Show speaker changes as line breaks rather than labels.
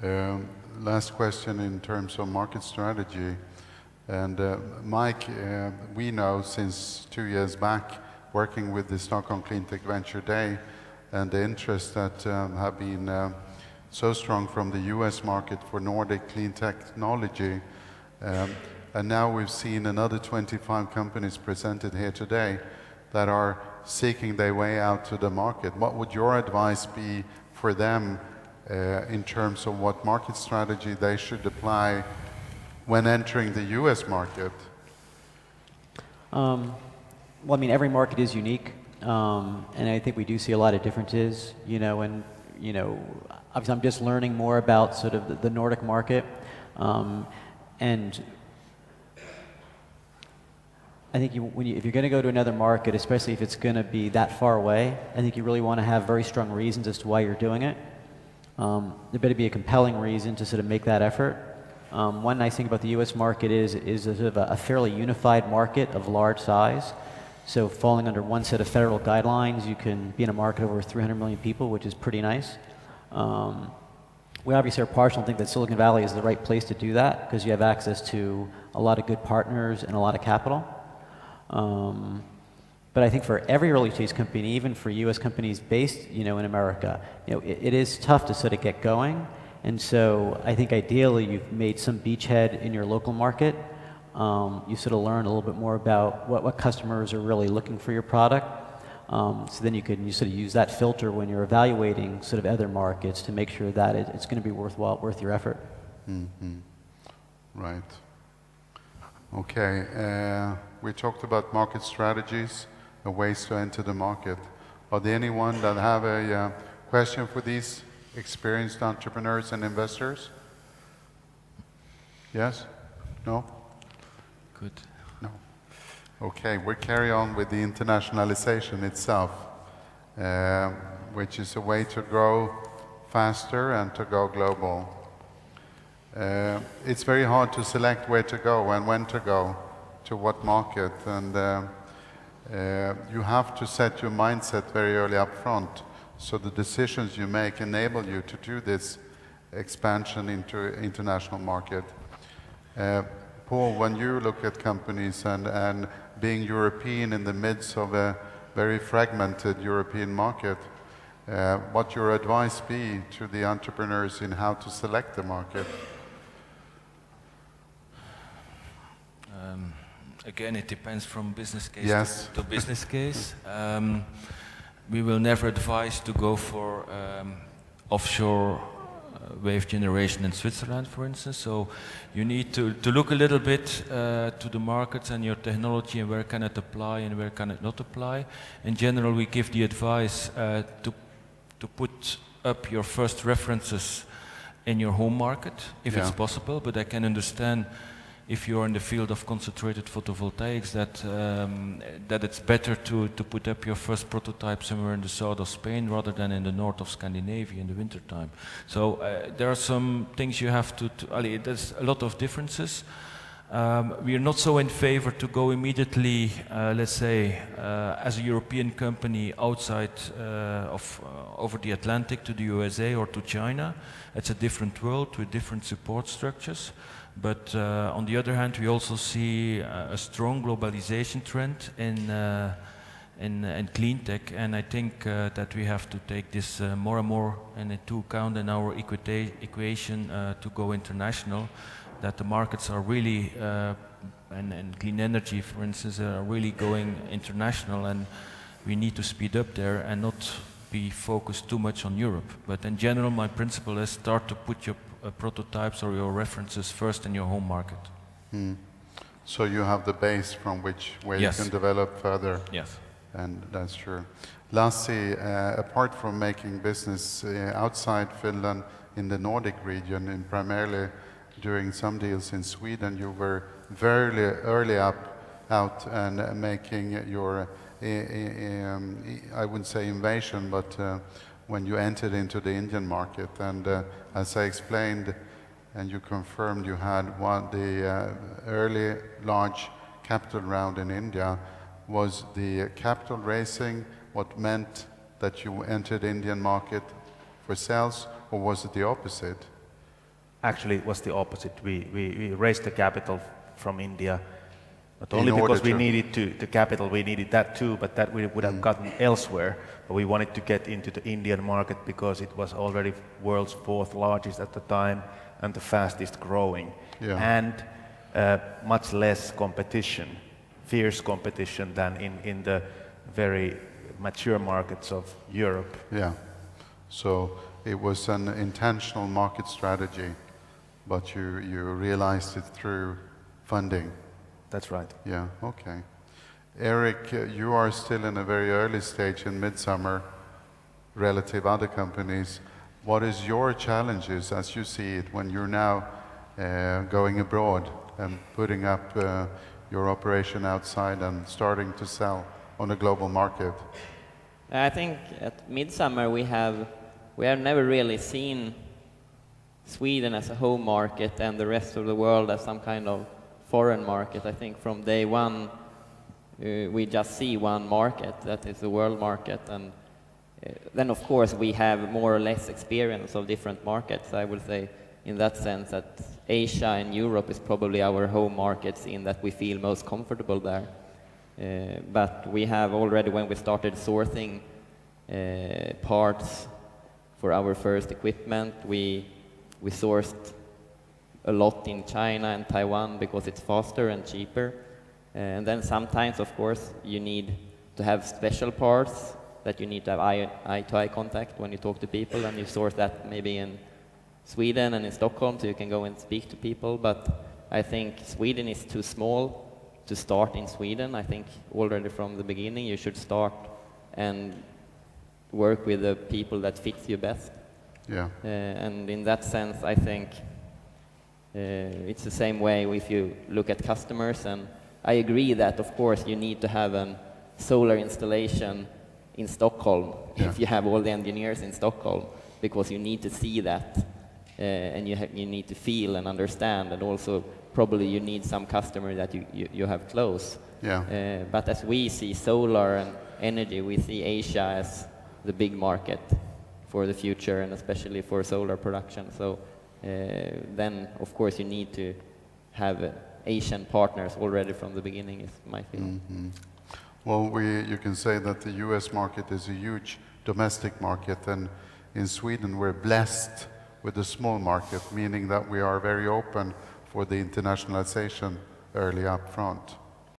Last question in terms of market strategy. And Mike, we know since 2 years back, working with the Stockholm Cleantech Venture Day, and the interest that have been so strong from the US market for Nordic clean technology. And now we've seen another 25 companies presented here today that are seeking their way out to the market. What would your advice be for them in terms of what market strategy they should apply when entering the US market?
Well, I mean, every market is unique, and I think we do see a lot of differences, obviously I'm just learning more about sort of the Nordic market, and I think if you're going to go to another market, especially if it's going to be that far away, I think you really want to have very strong reasons as to why you're doing it. There better be a compelling reason to sort of make that effort. One nice thing about the U.S. market is a sort of a fairly unified market of large size. So falling under one set of federal guidelines, you can be in a market of over 300 million people, which is pretty nice. We obviously are partial and think that Silicon Valley is the right place to do that because you have access to a lot of good partners and a lot of capital. But I think for every early stage company, even for U.S. companies based, in America, it is tough to sort of get going. And so I think ideally you've made some beachhead in your local market. You sort of learn a little bit more about what customers are really looking for your product. So then you sort of use that filter when you're evaluating sort of other markets to make sure that it's going to be worth your effort.
Mm-hmm. Right. Okay. We talked about market strategies, the ways to enter the market. Are there anyone that have a question for these experienced entrepreneurs and investors? Yes? No?
Good.
No. Okay, we'll carry on with the internationalization itself, which is a way to grow faster and to go global. It's very hard to select where to go and when to go, to what market, and you have to set your mindset very early up front, so the decisions you make enable you to do this expansion into international market. Paul, when you look at companies and being European in the midst of a very fragmented European market, what your advice be to the entrepreneurs in how to select the market?
Again, it depends from business case
yes.
to business case. We will never advise to go for offshore wave generation in Switzerland, for instance. So you need to look a little bit to the markets and your technology and where can it apply and where can it not apply. In general, we give the advice to put up your first references in your home market, if it's possible, but I can understand if you're in the field of concentrated photovoltaics that it's better to put up your first prototype somewhere in the south of Spain rather than in the north of Scandinavia in the wintertime. So there are some things you have there's a lot of differences. We are not so in favor to go immediately, let's say, as a European company outside over the Atlantic to the USA or to China. It's a different world with different support structures. But on the other hand, we also see a strong globalization trend in clean tech, and I think that we have to take this more and more into account in our equation to go international. That the markets are really, and clean energy, for instance, are really going international, and we need to speed up there and not be focused too much on Europe. But in general, my principle is start to put your prototypes or your references first in your home market.
So you have the base from where you can develop further.
Yes.
And that's true. Lastly, apart from making business outside Finland in the Nordic region, and primarily doing some deals in Sweden, you were very early out and making your, I wouldn't say invasion, but when you entered into the Indian market. And as I explained, and you confirmed, you had the early large capital round in India. Was the capital raising what meant that you entered the Indian market for sales, or was it the opposite?
actually it was the opposite. We raised the capital from India, not
In
only
order
because we
to-
needed the capital, we needed that too, but that we would have gotten elsewhere. But we wanted to get into the Indian market because it was already world's 4th largest at the time and the fastest growing.
Yeah.
And much less competition, fierce competition than in the very mature markets of Europe.
Yeah. So it was an intentional market strategy, but you realized it through funding.
That's right.
Yeah, okay. Eric, you are still in a very early stage in Midsummer relative other companies. What is your challenges as you see it when you're now going abroad and putting up your operation outside and starting to sell on a global market?
I think at Midsummer we have never really seen Sweden as a home market and the rest of the world as some kind of foreign market. I think from day one we just see one market, that is the world market, and then of course we have more or less experience of different markets. I would say in that sense that Asia and Europe is probably our home markets in that we feel most comfortable there. But we have already, when we started sourcing parts for our first equipment, we sourced a lot in China and Taiwan because it's faster and cheaper. And then sometimes, of course, you need to have special parts that you need to have eye-to-eye contact when you talk to people, and you source that maybe in Sweden and in Stockholm so you can go and speak to people. But I think Sweden is too small to start in Sweden. I think already from the beginning you should start and work with the people that fits you best.
Yeah.
And in that sense, I think it's the same way if you look at customers. And I agree that, of course, you need to have a solar installation in Stockholm if you have all the engineers in Stockholm, because you need to see that and you need to feel and understand, and also probably you need some customer that you have close.
Yeah.
But as we see solar and energy, we see Asia as the big market for the future, and especially for solar production. So then, of course, you need to have Asian partners already from the beginning, is my feeling.
Mm-hmm. Well, you can say that the US market is a huge domestic market, and in Sweden we're blessed with a small market, meaning that we are very open for the internationalization early up front.